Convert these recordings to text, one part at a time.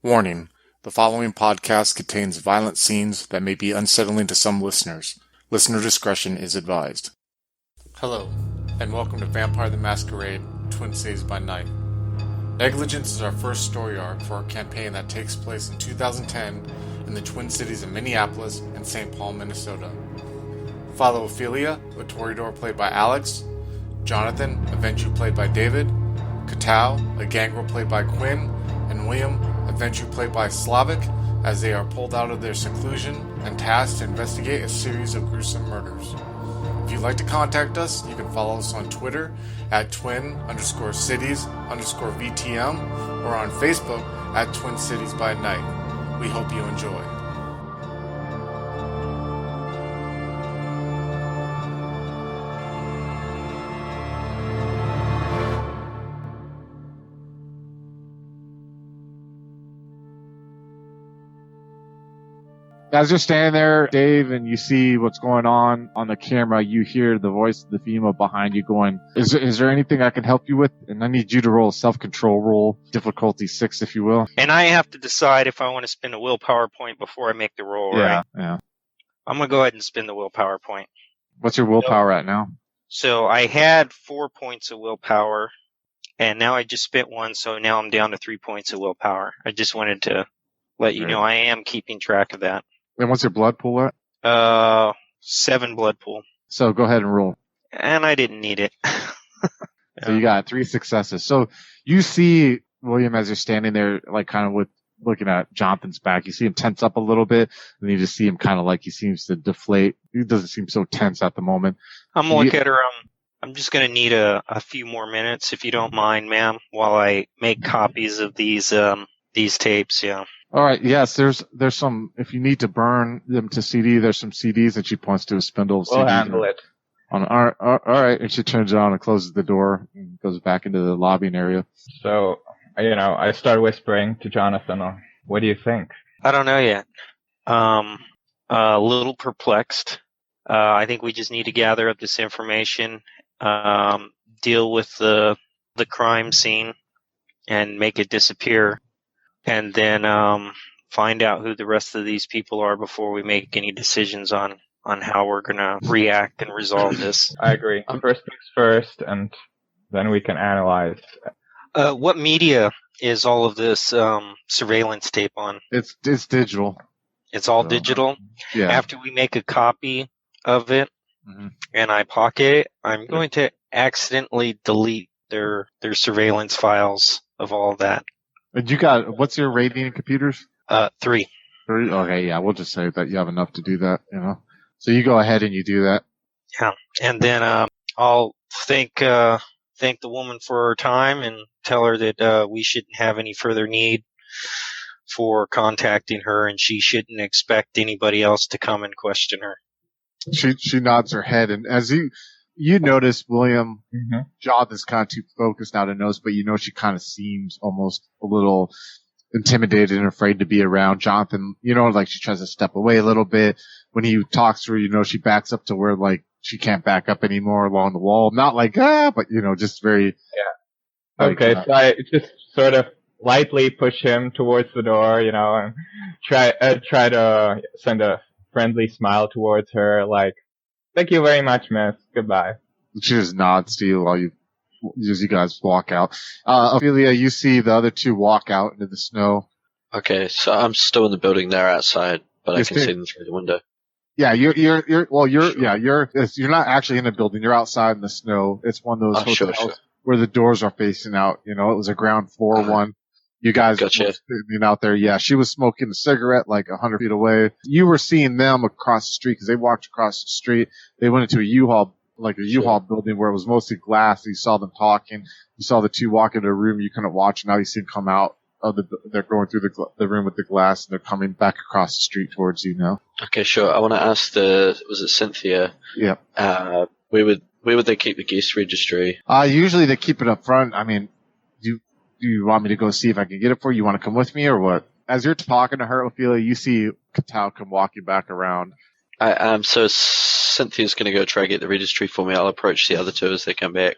Warning: the following podcast contains violent scenes that may be unsettling to some listeners. Listener discretion is advised. Hello, and welcome to Vampire the Masquerade, Twin Cities by Night. Negligence is our first story arc for our campaign that takes place in 2010 in the Twin Cities of Minneapolis and St. Paul, Minnesota. Follow Ophelia, a Toreador played by Alex, Jonathan, a Ventrue played by David, Katao, a gangrel played by Quinn, and William, a Ventrue played by Slavic, as they are pulled out of their seclusion and tasked to investigate a series of gruesome murders. If you'd like to contact us, you can follow us on Twitter at twin_cities_VTM or on Facebook at Twin Cities by Night. We hope you enjoy. As you're standing there, Dave, and you see what's going on the camera, you hear the voice of the female behind you going, is there anything I can help you with? And I need you to roll a self-control roll, difficulty 6, if you will. And I have to decide if I want to spend a willpower point before I make the roll, right? Yeah. I'm going to go ahead and spend the willpower point. What's your willpower at now? So I had 4 points of willpower, and now I just spent one, so now I'm down to 3 points of willpower. I just wanted to let you know I am keeping track of that. And what's your blood pool at? 7 blood pool. So go ahead and roll. And I didn't need it. So you got 3 successes. So you see William as you're standing there, like kind of with looking at Jonathan's back. You see him tense up a little bit, and you just see him kind of like he seems to deflate. He doesn't seem so tense at the moment. I'm going to look at her. I'm just going to need a few more minutes, if you don't mind, ma'am, while I make copies of these tapes. Yeah. All right. Yes, there's some. If you need to burn them to CD, there's some CDs that she points to a spindle of CDs. We'll handle it. All right. And she turns it on and closes the door and goes back into the lobbying area. So, I start whispering to Jonathan, what do you think? I don't know yet. A little perplexed. I think we just need to gather up this information, deal with the crime scene, and make it disappear. And then find out who the rest of these people are before we make any decisions on how we're going to react and resolve this. I agree. First things first, and then we can analyze. What media is all of this surveillance tape on? It's digital. It's all digital? Yeah. After we make a copy of it and I pocket it, I'm going to accidentally delete their surveillance files of all that. And what's your rating in computers? 3. 3? Okay, yeah, we'll just say that you have enough to do that, So you go ahead and you do that. Yeah, and then I'll thank the woman for her time and tell her that we shouldn't have any further need for contacting her, and she shouldn't expect anybody else to come and question her. She nods her head, and as you notice, William, Jonathan's kind of too focused now to notice, but she kind of seems almost a little intimidated and afraid to be around Jonathan. Like she tries to step away a little bit. When he talks to her, she backs up to where, like, she can't back up anymore along the wall. Not like, but, just very... Yeah. Okay, so I just sort of lightly push him towards the door, and try to send a friendly smile towards her, like, thank you very much, miss. Goodbye. She just nods to you while you guys walk out. Ophelia, you see the other two walk out into the snow. Okay, so I'm still in the building there outside, but I can see them through the window. Yeah, you're not actually in the building. You're outside in the snow. It's one of those hotels where the doors are facing out. It was a ground floor one. You guys were sitting out there. Yeah, she was smoking a cigarette like 100 feet away. You were seeing them across the street because they walked across the street. They went into a U-Haul building where it was mostly glass. You saw them talking. You saw the two walk into a room you couldn't watch. Now you see them come out of they're going through the room with the glass, and they're coming back across the street towards you now. Okay, sure. I want to ask was it Cynthia? Yeah. Where would they keep the geese registry? Usually they keep it up front. I mean, do you want me to go see if I can get it for you? You want to come with me or what? As you're talking to her, Ophelia, you see Katao come walking back around. So Cynthia's going to go try to get the registry for me. I'll approach the other two as they come back.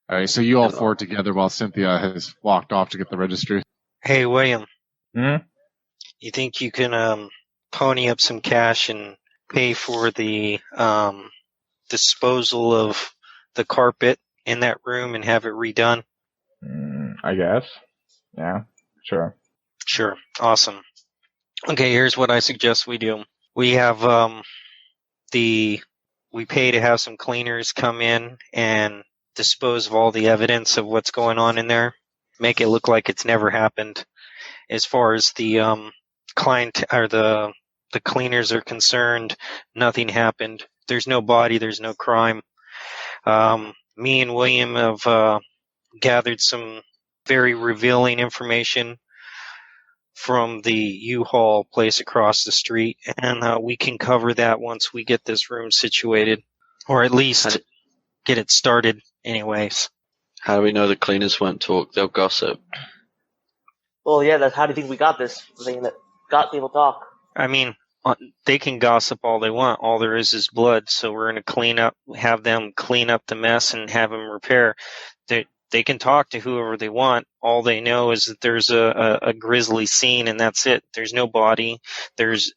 All right, so you all four together while Cynthia has walked off to get the registry. Hey, William. You think you can pony up some cash and pay for the disposal of the carpet in that room and have it redone? I guess. Yeah, sure. Sure. Awesome. Okay, here's what I suggest we do. We have we pay to have some cleaners come in and dispose of all the evidence of what's going on in there. Make it look like it's never happened. As far as the client or the cleaners are concerned, nothing happened. There's no body. There's no crime. Me and William have gathered some very revealing information from the U-Haul place across the street, and we can cover that once we get this room situated, or at least get it started anyways. How do we know the cleaners won't talk? They'll gossip. Well, yeah, that's how do you think we got this thing that got people talk? I mean, they can gossip all they want. All there is blood, so we're going to have them clean up the mess and have them repair. They can talk to whoever they want. All they know is that there's a grisly scene, and that's it. There's no body.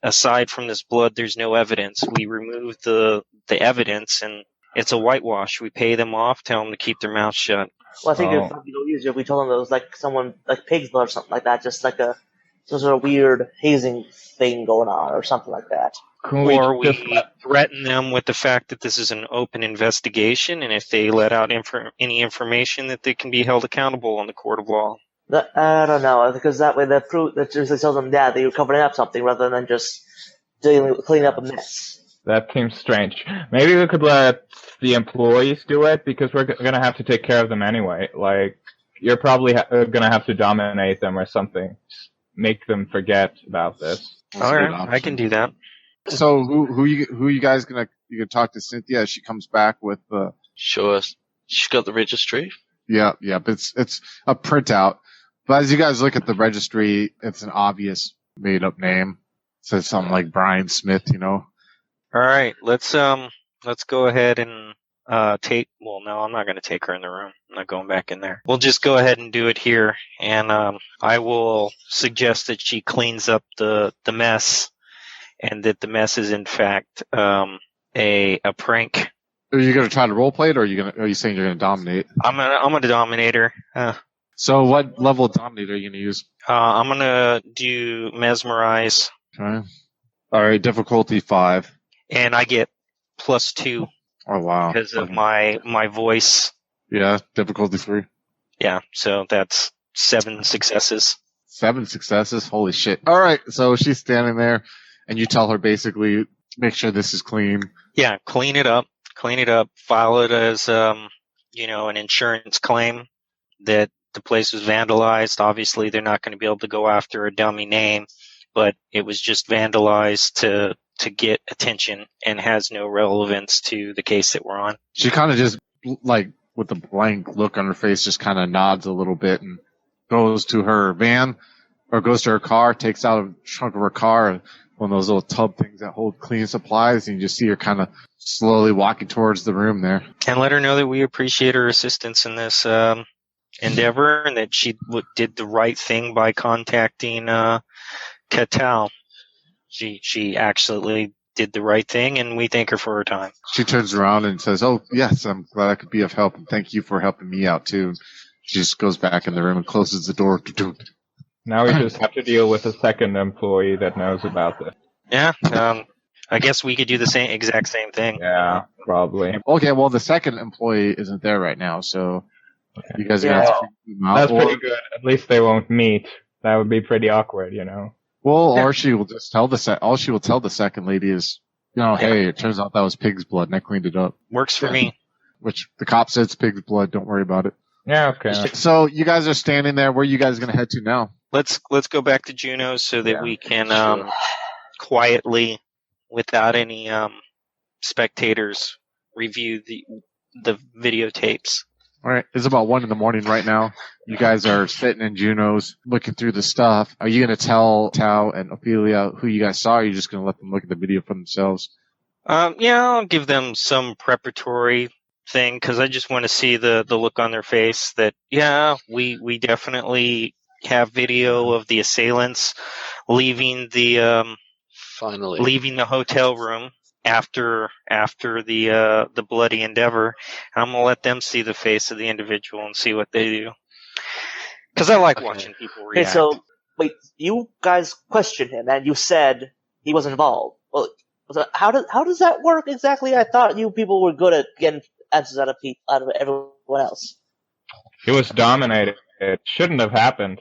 Aside from this blood, there's no evidence. We remove the evidence, and it's a whitewash. We pay them off, tell them to keep their mouth shut. Well, I think it would be easier if we told them it was like someone, like pig's blood or something like that, just like some sort of weird hazing thing going on or something like that. Or we threaten them with the fact that this is an open investigation, and if they let out any information, that they can be held accountable on the court of law. I don't know, because that way that usually tells them that you're covering up something rather than just cleaning up a mess. That seems strange. Maybe we could let the employees do it, because we're going to have to take care of them anyway. Like, you're probably going to have to dominate them or something. Just make them forget about this. All right, I can do that. So who you guys you gonna talk to Cynthia as she comes back with the? Sure, she's got the registry. Yeah, but it's a printout. But as you guys look at the registry, it's an obvious made up name. It says something like Brian Smith, you know. All right, let's go ahead and take. Well, no, I'm not going to take her in the room. I'm not going back in there. We'll just go ahead and do it here, and I will suggest that she cleans up the mess. And that the mess is in fact a prank. Are you gonna try to role play it, or are you saying you're gonna dominate? I'm gonna dominate her. So what level of dominate are you gonna use? I'm gonna do mesmerize. Okay. All right, difficulty 5. And I get +2. Oh wow! Because of my voice. Yeah, difficulty 3. Yeah, so that's 7 successes. 7 successes? Holy shit! All right, so she's standing there. And you tell her basically, make sure this is clean. Yeah, clean it up, file it as, an insurance claim that the place was vandalized. Obviously, they're not going to be able to go after a dummy name, but it was just vandalized to get attention and has no relevance to the case that we're on. She kind of just, like, with a blank look on her face, just kind of nods a little bit and goes to her van or goes to her car, takes out a trunk of her car, one of those little tub things that hold cleaning supplies, and you just see her kind of slowly walking towards the room there. And let her know that we appreciate her assistance in this endeavor, and that she did the right thing by contacting Catal. She actually did the right thing, and we thank her for her time. She turns around and says, "Oh, yes, I'm glad I could be of help, and thank you for helping me out, too." She just goes back in the room and closes the door. Now we just have to deal with a second employee that knows about this. Yeah, I guess we could do the exact same thing. Yeah, probably. Okay, well, the second employee isn't there right now, so you guys are going to have to figure them out. That's pretty good. At least they won't meet. That would be pretty awkward, you know. Well, or she will just tell all she will tell the second lady is, hey, it turns out that was pig's blood, and I cleaned it up. Works for me. Which the cop said it's pig's blood. Don't worry about it. Yeah, okay. So you guys are standing there. Where are you guys going to head to now? Let's go back to Juneau's so that we can quietly, without any spectators, review the videotapes. All right, it's about 1 a.m. right now. You guys are sitting in Juneau's, looking through the stuff. Are you going to tell Tao and Ophelia who you guys saw, or are you just going to let them look at the video for themselves? Yeah, I'll give them some preparatory thing, because I just want to see the look on their face that, yeah, we definitely have video of the assailants leaving the hotel room after the bloody endeavor. I'm gonna let them see the face of the individual and see what they do, because I like watching people react. Okay, so wait, you guys questioned him and you said he was involved. Well, how does that work exactly? I thought you people were good at getting answers out of everyone else. He was dominated. It shouldn't have happened.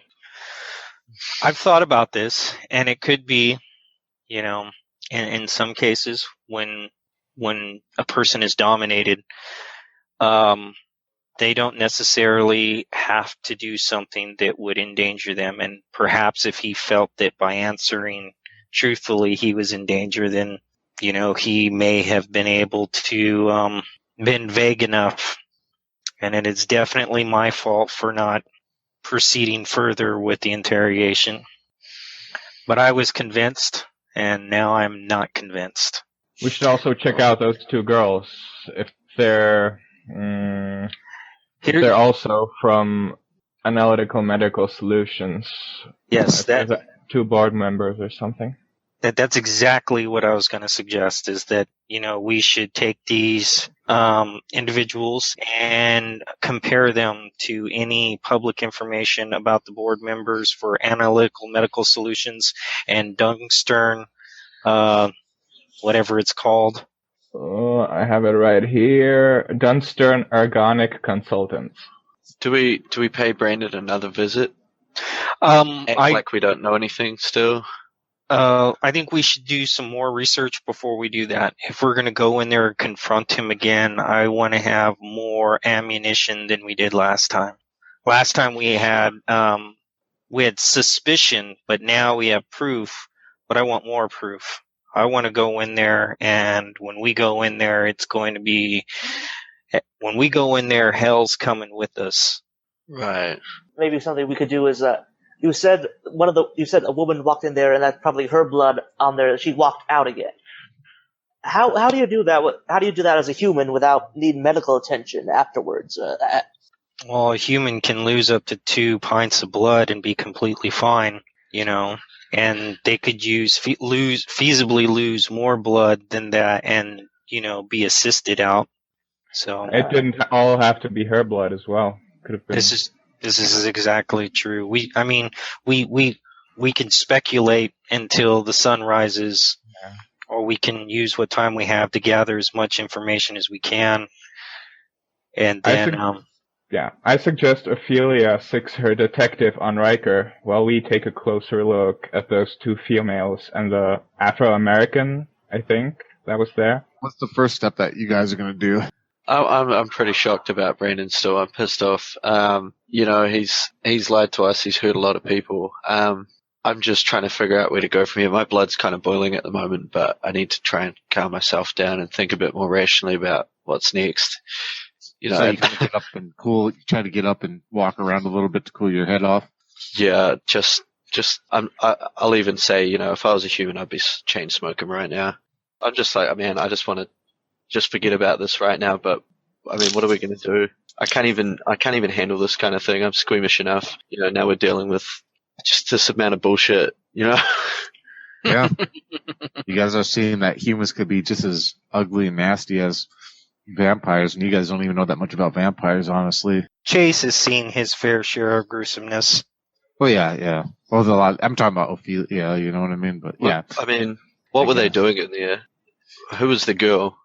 I've thought about this, and it could be, in some cases when a person is dominated, they don't necessarily have to do something that would endanger them. And perhaps if he felt that by answering truthfully he was in danger, then, he may have been able to been vague enough. And it is definitely my fault for not proceeding further with the interrogation. But I was convinced, and now I'm not convinced. We should also check out those two girls if they're also from Analytical Medical Solutions. Yes, there's two board members or something. That's exactly what I was going to suggest, is that, we should take these individuals and compare them to any public information about the board members for Analytical Medical Solutions and Dunstern, whatever it's called. Oh, I have it right here. Dunstern Organic Consultants. Do we pay Brandon another visit? Like we don't know anything still? I think we should do some more research before we do that. If we're going to go in there and confront him again, I want to have more ammunition than we did last time. Last time we had suspicion, but now we have proof. But I want more proof. I want to go in there, and when we go in there, when we go in there, hell's coming with us. Right. Maybe something we could do is you said a woman walked in there and that's probably her blood on there. She walked out again. How do you do that? How do you do that as a human without needing medical attention afterwards? Well, a human can lose up to 2 pints of blood and be completely fine, and they could feasibly lose more blood than that and, be assisted out. So it didn't all have to be her blood as well. Could have been. This is exactly true. We can speculate until the sun rises, or we can use what time we have to gather as much information as we can. And then, I suggest Ophelia six her detective on Riker while we take a closer look at those two females and the Afro-American, I think, that was there. What's the first step that you guys are going to do? I'm pretty shocked about Brandon still. I'm pissed off. He's lied to us. He's hurt a lot of people. I'm just trying to figure out where to go from here. My blood's kind of boiling at the moment, but I need to try and calm myself down and think a bit more rationally about what's next. So you trying to get up and cool. You try to get up and walk around a little bit to cool your head off. Yeah, I'll even say, if I was a human, I'd be chain smoking right now. I'm just like, man, I just want to just forget about this right now. But I mean, what are we going to do? I can't even handle this kind of thing. I'm squeamish enough. Now we're dealing with just this amount of bullshit. Yeah. You guys are seeing that humans could be just as ugly and nasty as vampires, and you guys don't even know that much about vampires, honestly. Chase has seen his fair share of gruesomeness. Well, yeah. Well, there's a lot. I'm talking about Ophelia, you know what I mean? But yeah. I mean, what were they doing in there? Who was the girl?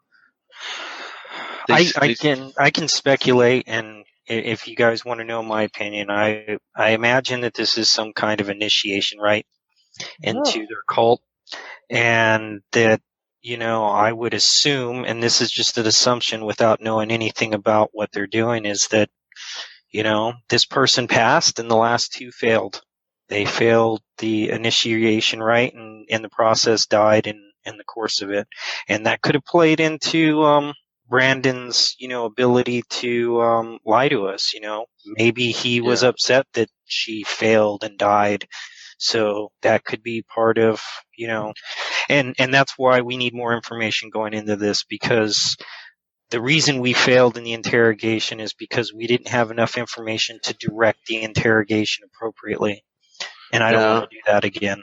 I can speculate, and if you guys want to know my opinion, I imagine that this is some kind of initiation rite into their cult, and that I would assume, and this is just an assumption without knowing anything about what they're doing, is that this person passed and the last two failed. They failed the initiation rite and in the process died in the course of it, and that could have played into Brandon's, ability to lie to us. Maybe he was upset that she failed and died, so that could be part of, and that's why we need more information going into this, because the reason we failed in the interrogation is because we didn't have enough information to direct the interrogation appropriately. And I don't want to do that again.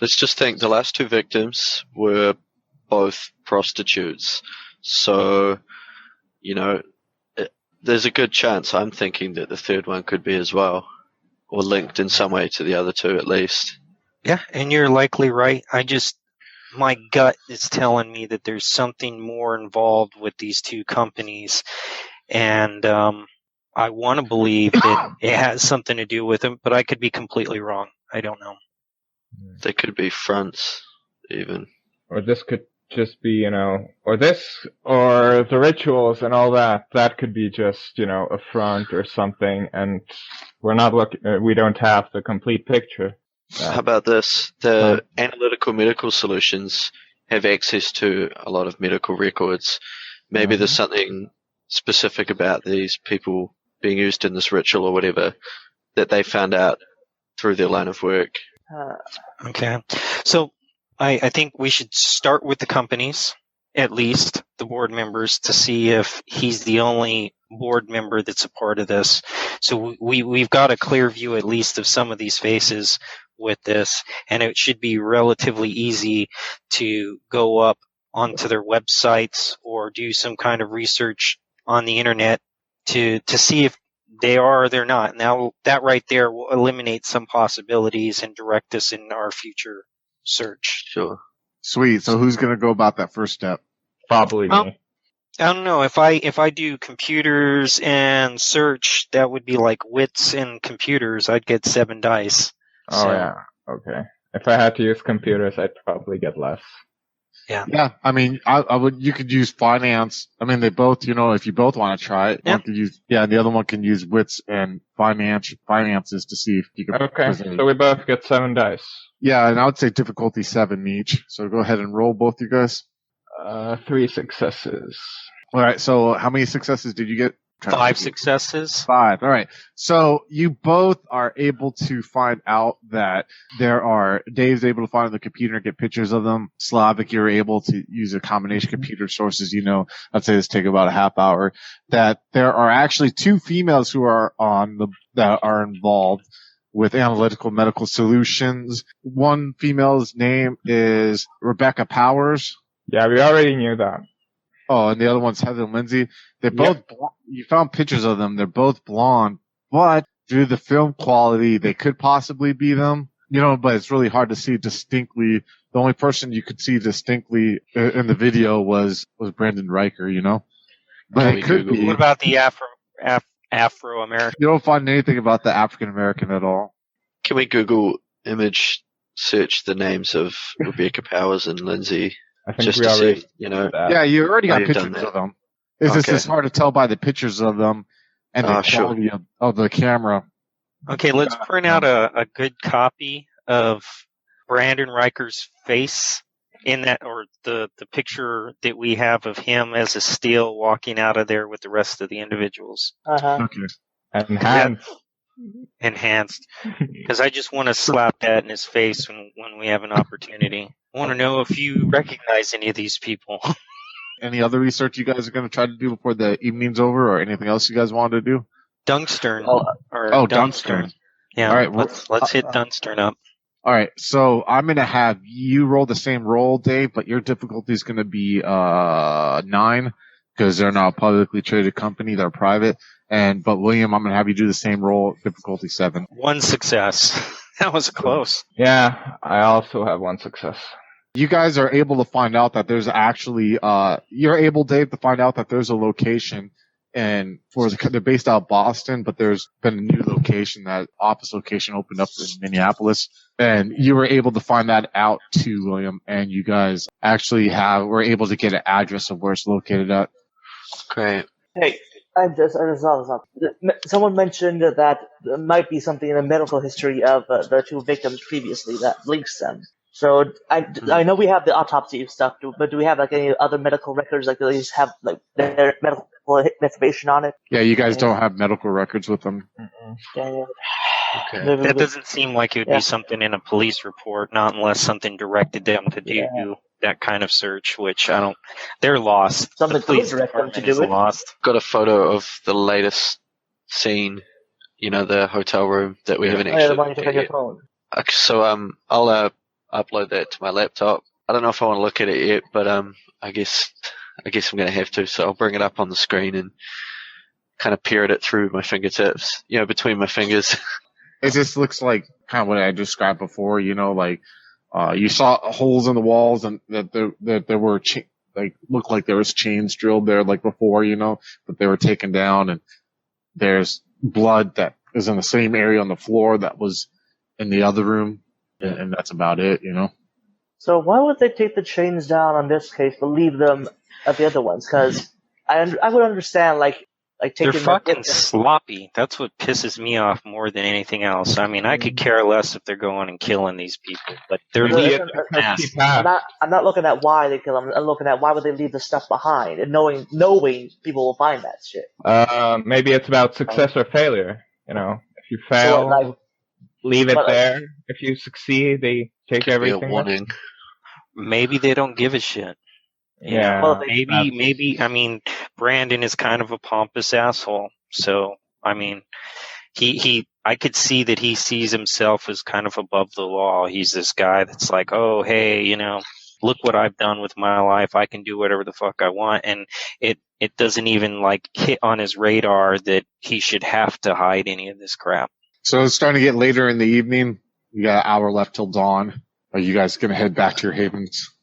Let's just think the last 2 victims were both prostitutes. So, there's a good chance I'm thinking that the third one could be as well, or linked in some way to the other 2 at least. Yeah, and you're likely right. My gut is telling me that there's something more involved with these 2 companies, and I want to believe that it has something to do with them, but I could be completely wrong. I don't know. They could be fronts, even. Or this could just be, or the rituals and all that. That could be just, a front or something, and we don't have the complete picture. How about this? The analytical medical solutions have access to a lot of medical records. Maybe there's something specific about these people being used in this ritual or whatever that they found out through their line of work. Okay. So I think we should start with the companies, at least the board members, to see if he's the only board member that's a part of this. So we've got a clear view at least of some of these faces with this, and it should be relatively easy to go up onto their websites or do some kind of research on the internet to see if they are or they're not. Now that right there will eliminate some possibilities and direct us in our future search. Sure. Sweet. So who's going to go about that first step? Probably me. I don't know. If I do computers and search, that would be like wits and computers. I'd get 7 dice. Oh, yeah. Okay. If I had to use computers, I'd probably get less. Yeah. Yeah. I mean, I would. You could use finance. I mean, they both. If you both want to try it, one could use. Yeah, and the other one can use wits and finances to see if you can. Okay. So we both get 7 dice. Yeah, and I would say difficulty 7 each. So go ahead and roll both you guys. 3 successes. All right. So how many successes did you get? 5 successes. 5. All right. So you both are able to find out that Dave's able to find on the computer and get pictures of them. Slavic, you're able to use a combination of computer sources. I'd say this take about a half hour. That there are actually 2 females who are that are involved with analytical medical solutions. One female's name is Rebecca Powers. Yeah, we already knew that. Oh, and the other one's Heather Lindsay. They're both, you found pictures of them. They're both blonde, but due to the film quality, they could possibly be them. But it's really hard to see distinctly. The only person you could see distinctly in the video was Brandon Riker, But it could be. What about the Afro-American? You don't find anything about the African American at all. Can we Google image search the names of Rebecca Powers and Lindsay? I think just we to already see, Yeah, you already got pictures of them. It's hard to tell by the pictures of them and the quality of the camera. Okay, let's print out a good copy of Brandon Riker's face in that, or the picture that we have of him as a still walking out of there with the rest of the individuals. Okay. Enhanced. Because I just want to slap that in his face when we have an opportunity. I want to know if you recognize any of these people. Any other research you guys are going to try to do before the evening's over, or anything else you guys wanted to do? Dunstern. Dunstern. Yeah, all right, let's hit Dunstern up. All right, so I'm going to have you roll the same roll, Dave, but your difficulty is going to be 9 because they're not a publicly traded company; they're private. But William, I'm going to have you do the same roll, difficulty 7. 1 success. That was close. Yeah, I also have 1 success. You guys are able to find out that there's actually, you're able, Dave, to find out that there's a location, and they're based out of Boston, but there's been a new location, that office location opened up in Minneapolis, and you were able to find that out too, William, and you guys actually were able to get an address of where it's located at. Great. Hey, I just saw this. Someone mentioned that there might be something in the medical history of the 2 victims previously that links them. So I know we have the autopsy stuff, but do we have any other medical records at least have their medical information on it? Yeah, you guys don't have medical records with them. Yeah. Okay. That doesn't seem like it would be something in a police report, not unless something directed them to do that kind of search, which I don't. They're lost. Something the police direct them to department is do it. lost. Got a photo of the latest scene. The hotel room that we haven't actually. The one you took on your phone. Okay, so I'll upload that to my laptop. I don't know if I want to look at it yet, but I guess I'm going to have to. So I'll bring it up on the screen and kind of peer at it through my fingertips, between my fingers. It just looks like kind of what I described before. You saw holes in the walls and that there were looked like there was chains drilled there like before, but they were taken down, and there's blood that is in the same area on the floor that was in the other room, and that's about it, So why would they take the chains down on this case but leave them at the other ones? Because I would understand like taking. They're fucking sloppy. That's what pisses me off more than anything else. I mean, I could care less if they're going and killing these people, but they're leaving masks. I'm not looking at why they kill them. I'm looking at why would they leave the stuff behind, and knowing people will find that shit. Maybe it's about success or failure. If you fail, leave it there. If you succeed, they take everything. Be a warning. Maybe they don't give a shit. Yeah. Well, maybe. I mean, Brandon is kind of a pompous asshole. So, I mean, I could see that he sees himself as kind of above the law. He's this guy that's like, oh, hey, look what I've done with my life. I can do whatever the fuck I want. And it doesn't even hit on his radar that he should have to hide any of this crap. So it's starting to get later in the evening. You got an hour left till dawn. Are you guys going to head back to your havens?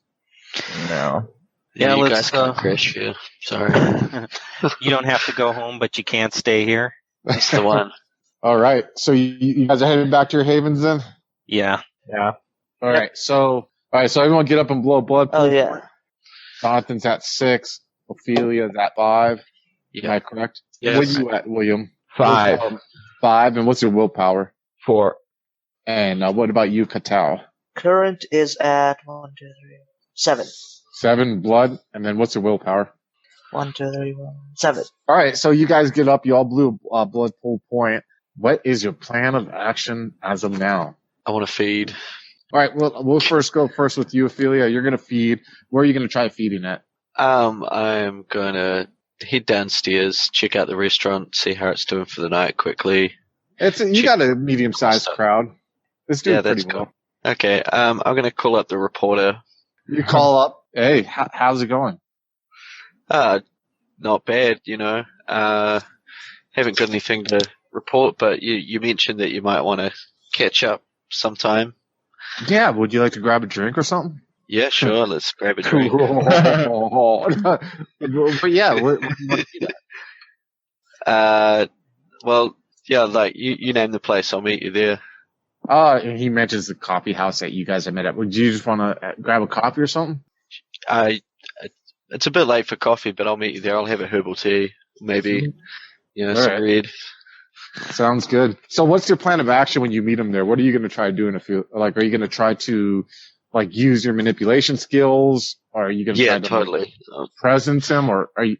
No. Yeah, you guys can crash here. Sorry. You don't have to go home, but you can't stay here. That's the one. All right. So you guys are heading back to your havens then? Yeah. Yeah. All right. So everyone get up and blow blood. Oh, yeah. Jonathan's at 6. Ophelia's at 5. Yeah. Am I correct? Yes. What are you at, William? 5. 5. And what's your willpower? 4. And what about you, Katal? Current is at 1, 2, 3, 7. 7 blood. And then what's your willpower? 1, 2, 3, 1, 7. All right. So you guys get up. You all blew a blood pool point. What is your plan of action as of now? I want to feed. All right. Well, we'll go with you, Ophelia. You're going to feed. Where are you going to try feeding at? I'm going to head downstairs, check out the restaurant, see how it's doing for the night quickly. You got a medium-sized crowd. It's doing pretty well. Cool. Okay. I'm going to call up the reporter. You call up. Hey, how's it going? Not bad, haven't got anything to report, but you mentioned that you might want to catch up sometime. Yeah, would you like to grab a drink or something? Yeah, sure, let's grab a drink. But yeah, what do you do that? Well, yeah, you name the place, I'll meet you there. He mentions the coffee house that you guys have met at. Would you just want to grab a coffee or something? It's a bit late for coffee, but I'll meet you there. I'll have a herbal tea, maybe, some bread. Sounds good. So what's your plan of action when you meet him there? What are you going to try doing are you going to try to, use your manipulation skills? Or are you going to try to totally. Presence him? Or are you,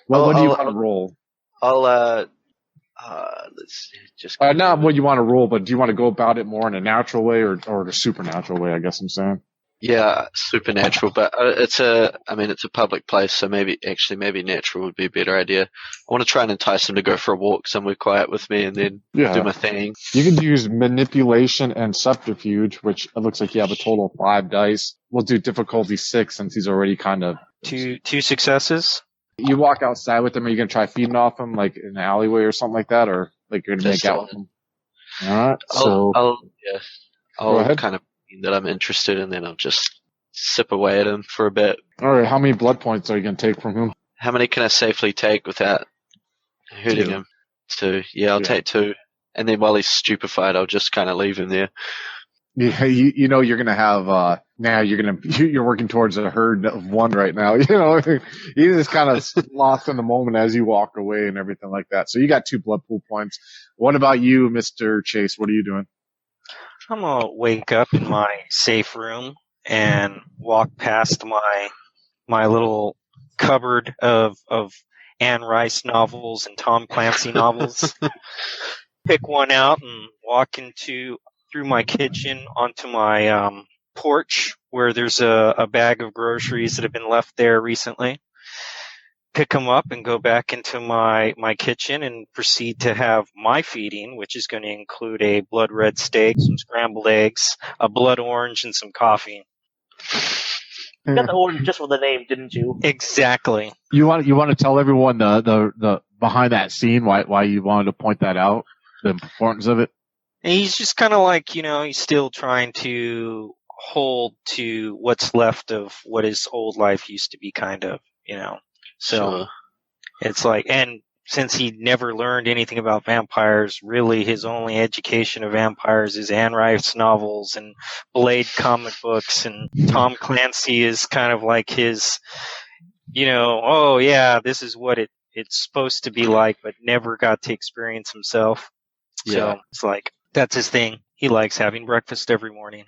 what do you want to roll? Let's just... not what you want to roll, but do you want to go about it more in a natural way or a supernatural way, I guess I'm saying? Yeah, supernatural, but it's a public place, so maybe natural would be a better idea. I want to try and entice them to go for a walk somewhere quiet with me and then do my thing. You can use manipulation and subterfuge, which it looks like you have a total of 5 dice. We'll do difficulty 6 since he's already kind of... Two successes? You walk outside with him, are you going to try feeding off him, in an alleyway or something like that, or you're going to make out with him? Alright, I'll kind of that I'm interested in, then I'll just sip away at him for a bit. Alright, how many blood points are you going to take from him? How many can I safely take without hurting him? 2. Yeah, I'll take 2. And then while he's stupefied, I'll just kind of leave him there. Yeah, you're going to have, now you're working towards a herd of 1 right now. You just kind of lost in the moment as you walk away and everything like that. So you got 2 blood pool points. What about you, Mr. Chase? What are you doing? I'm going to wake up in my safe room and walk past my little cupboard of Anne Rice novels and Tom Clancy novels. Pick one out and walk through my kitchen onto my porch where there's a bag of groceries that have been left there recently. Pick them up and go back into my kitchen and proceed to have my feeding, which is going to include a blood red steak, some scrambled eggs, a blood orange, and some coffee. You got the orange just for the name, didn't you? Exactly. You want to tell everyone the behind that scene why you wanted to point that out, the importance of it? And he's just kind of like, he's still trying to hold to what's left of what his old life used to be, kind of, So Sure. It's like, and since he never learned anything about vampires, really his only education of vampires is Anne Rice novels and Blade comic books, and Tom Clancy is kind of like his, oh yeah, this is what it's supposed to be like, but never got to experience himself. Yeah. So it's like, that's his thing. He likes having breakfast every morning.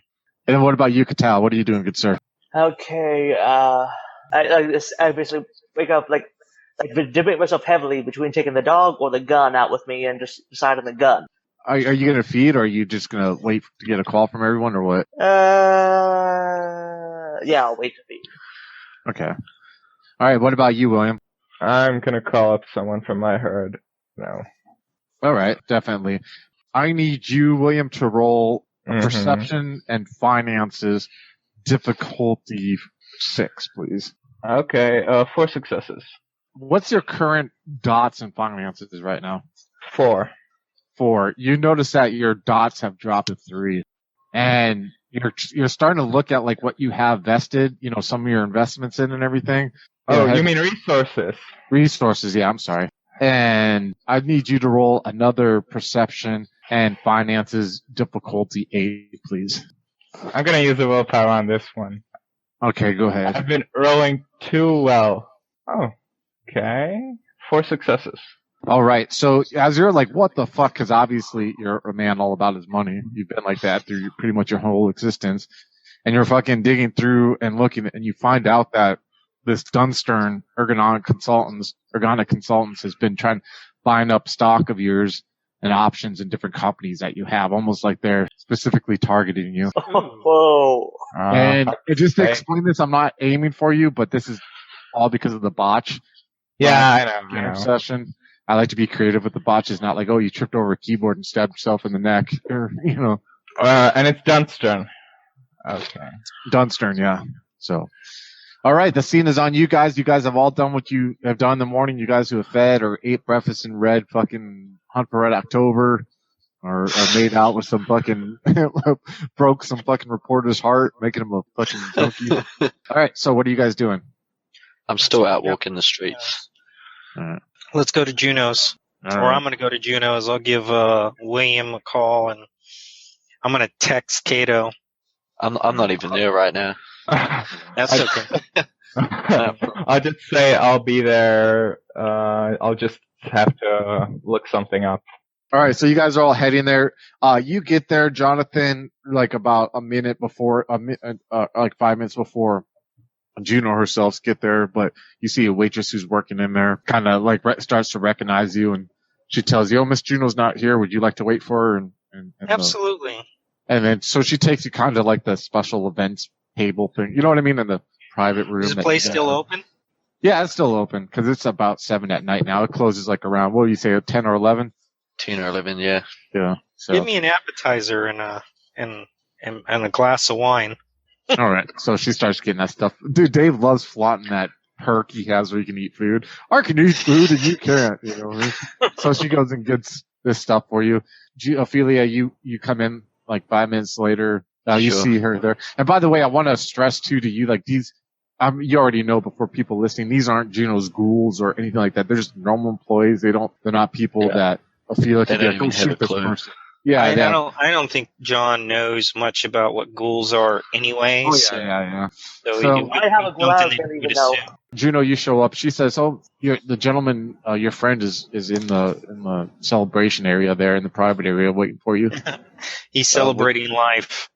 And then what about you, Katal? What are you doing, good sir? Okay, I basically wake up, debate myself heavily between taking the dog or the gun out with me and just decide on the gun. Are you going to feed, or are you just going to wait to get a call from everyone, or what? Yeah, I'll wait to feed. Okay. All right, what about you, William? I'm going to call up someone from my herd now. All right, definitely. I need you, William, to roll perception and finances difficulty 6, please. Okay, 4 successes. What's your current dots and finances right now? 4. 4. You notice that your dots have dropped to 3, and you're starting to look at like what you have vested, some of your investments in and everything. Oh, you mean resources? Resources, yeah, I'm sorry. And I need you to roll another perception and finances difficulty 8, please. I'm gonna use the willpower on this one. Okay, go ahead. I've been rolling too well. Oh, okay. 4 successes. All right. So as you're like, what the fuck? Because obviously you're a man all about his money. You've been like that through pretty much your whole existence. And you're fucking digging through and looking, and you find out that this Dunstern Ergonomic Consultants has been buying up stock of yours and options in different companies that you have, almost like they're specifically targeting you. Whoa. And just to explain this, I'm not aiming for you, but this is all because of the botch. Yeah, I know. Session. I like to be creative with the botch. It's not like, oh, you tripped over a keyboard and stabbed yourself in the neck, or and it's Dunstern. Okay. Dunstern, yeah. So, all right, the scene is on you guys. You guys have all done what you have done in the morning. You guys who have fed or ate breakfast and read fucking Hunt for Red October, or made out with some fucking broke some fucking reporter's heart, making him a fucking junkie. All right, so what are you guys doing? I'm still out walking the streets. All right. Let's go to Juno's. Or I'm going to go to Juno's. I'll give William a call, and I'm going to text Kato. I'm not even there right now. That's okay. I'll just say I'll be there. I'll just have to look something up. All right, so you guys are all heading there. You get there, Jonathan, like about a minute before, like 5 minutes before Juno herself get there. But you see a waitress who's working in there, kind of like starts to recognize you, and she tells you, "Oh, Miss Juno's not here. Would you like to wait for her?" And Absolutely. And then so she takes you kind of like the special events table thing. You know what I mean? In the private room. Is the place still open? Yeah, it's still open because it's about 7 at night now. It closes like around, what do you say, 10 or 11? 10 or 11, yeah. Yeah. So. Give me an appetizer and a glass of wine. All right. So she starts getting that stuff. Dude, Dave loves flaunting that perk he has where you can eat food. I can eat food and you can't. You know what I mean? So she goes and gets this stuff for you. Ophelia, you come in like 5 minutes later. You see her there. And by the way, I want to stress too to you, like these, you already know before people listening, these aren't Juno's ghouls or anything like that. They're just normal employees. They're not people that Ophelia can be like, oh shit, this person. Yeah, I don't think John knows much about what ghouls are anyway. Oh, yeah. So I have a ghou, I don't even know. Juno, you show up. She says, "Oh, the gentleman, your friend is in the celebration area there, in the private area, waiting for you." He's celebrating life.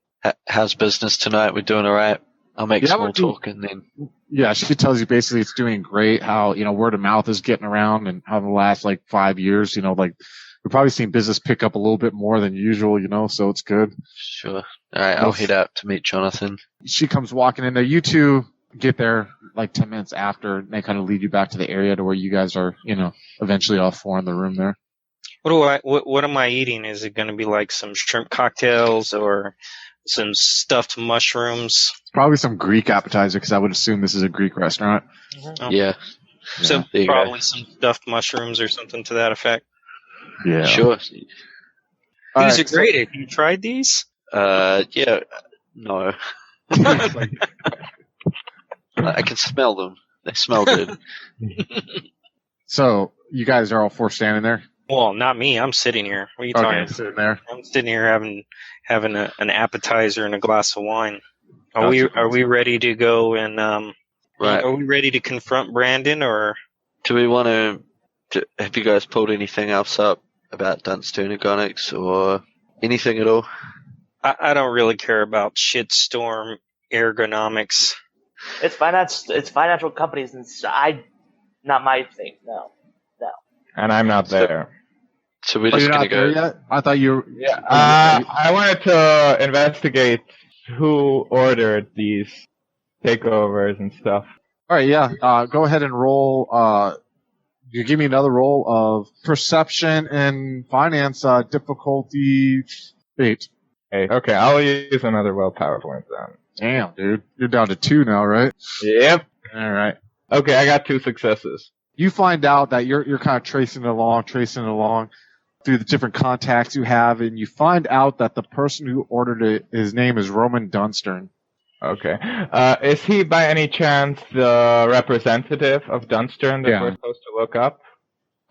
How's business tonight? We're doing all right. I'll make small talk and then. Yeah, she tells you basically it's doing great. How word of mouth is getting around, and how the last like 5 years, like We've probably seen business pick up a little bit more than usual, so it's good. Sure. All right, I'll head out to meet Jonathan. She comes walking in there. You two get there like 10 minutes after, and they kind of lead you back to the area to where you guys are, eventually all four in the room there. What am I eating? Is it going to be like some shrimp cocktails or some stuffed mushrooms? Probably some Greek appetizer, because I would assume this is a Greek restaurant. Oh. Yeah. So probably some stuffed mushrooms or something to that effect. Yeah. Sure. These are great. Have you tried these? Yeah. No. I can smell them. They smell good. So, you guys are all four standing there? Well, not me. I'm sitting here. What are you talking about? Sitting there. I'm sitting here having an appetizer and a glass of wine. Are we ready to go and right? Are we ready to confront Brandon, or do we want to? Have you guys pulled anything else up about Dunster Negonics or anything at all? I don't really care about shitstorm ergonomics. It's financial companies, and not my thing. No. And I'm not there. So we're just gonna go. Yet? I thought you were. Yeah. I wanted to investigate who ordered these takeovers and stuff. All right, yeah. Go ahead and roll. You give me another roll of perception and finance difficulty 8. Okay, I'll use another willpower point then. Damn, dude. You're down to 2 now, right? Yep. All right. Okay, I got 2 successes. You find out that you're kind of tracing along through the different contacts you have, and you find out that the person who ordered it, his name is Roman Dunstern. Okay. Is he by any chance the representative of Dunstern that we're supposed to look up?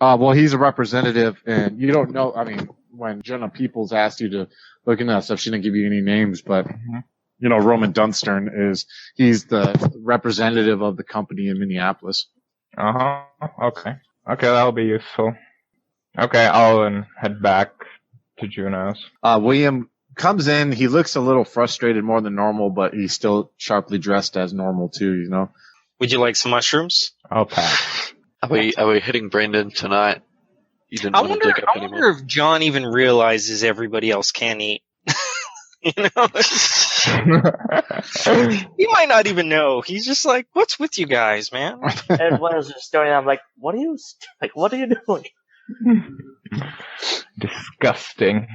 Well, he's a representative, and you don't know. I mean, when Jenna Peoples asked you to look into that stuff, she didn't give you any names, but Roman Dunstern he's the representative of the company in Minneapolis. Okay. Okay, that'll be useful. Okay, I'll head back to Juno's. William comes in. He looks a little frustrated more than normal, but he's still sharply dressed as normal too, Would you like some mushrooms? I'll pass. Are we hitting Brendan tonight? You didn't I want to dig up anymore. wonder if John even realizes everybody else can eat. He might not even know. He's just like, "What's with you guys, man?" And when I was just starting, I'm like, "What are you doing?" Disgusting.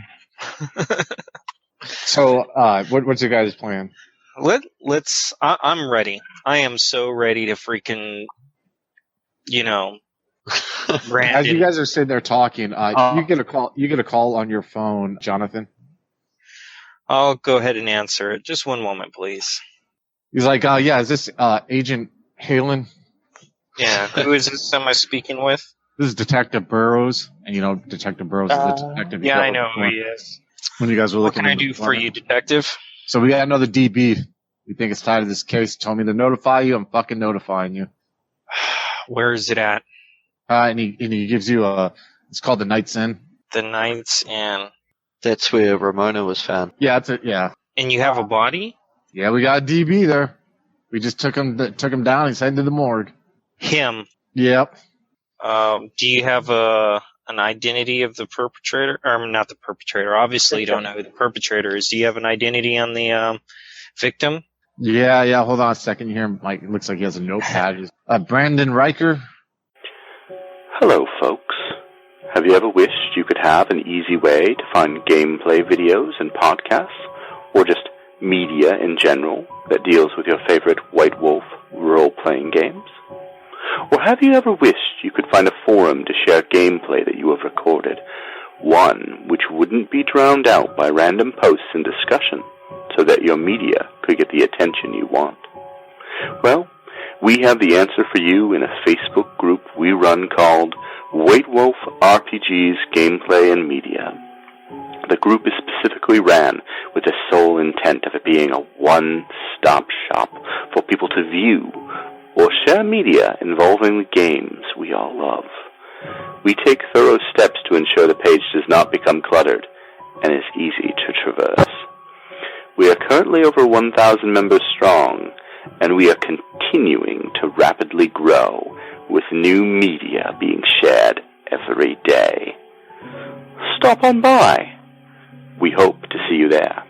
So, what's your guys' plan? Let's. I'm ready. I am so ready to freaking, Brandon. As you guys are sitting there talking, you get a call. You get a call on your phone, Jonathan. I'll go ahead and answer it. Just one moment, please. He's like, is this Agent Halen? Yeah. Who is this? Am I speaking with? This is Detective Burroughs, and Detective Burroughs is the detective. Yeah, I know who he is. When you guys were looking, what can I do for you, Detective? So we got another DB. We think it's tied to this case. Told me to notify you. I'm fucking notifying you. Where is it at? And he gives you it's called the Knight's Inn. The Knight's Inn. That's where Ramona was found. Yeah, that's it. Yeah. And you have a body? Yeah, we got a DB there. We just took him down. He's heading to the morgue. Him. Yep. Do you have an identity of the perpetrator? Or not the perpetrator. Obviously, you don't know who the perpetrator is. Do you have an identity on the victim? Yeah. Hold on a second. You hear him? Like, it looks like he has a notepad. Brandon Riker. Hello, folks. Have you ever wished you could have an easy way to find gameplay videos and podcasts, or just media in general that deals with your favorite White Wolf role-playing games? Or have you ever wished you could find a forum to share gameplay that you have recorded, one which wouldn't be drowned out by random posts and discussion, so that your media could get the attention you want? Well, we have the answer for you in a Facebook group we run called White Wolf RPGs Gameplay and Media. The group is specifically ran with the sole intent of it being a one-stop shop for people to view or share media involving the games we all love. We take thorough steps to ensure the page does not become cluttered and is easy to traverse. We are currently over 1,000 members strong, and we are continuing to rapidly grow, with new media being shared every day. stop on by. We hope to see you there.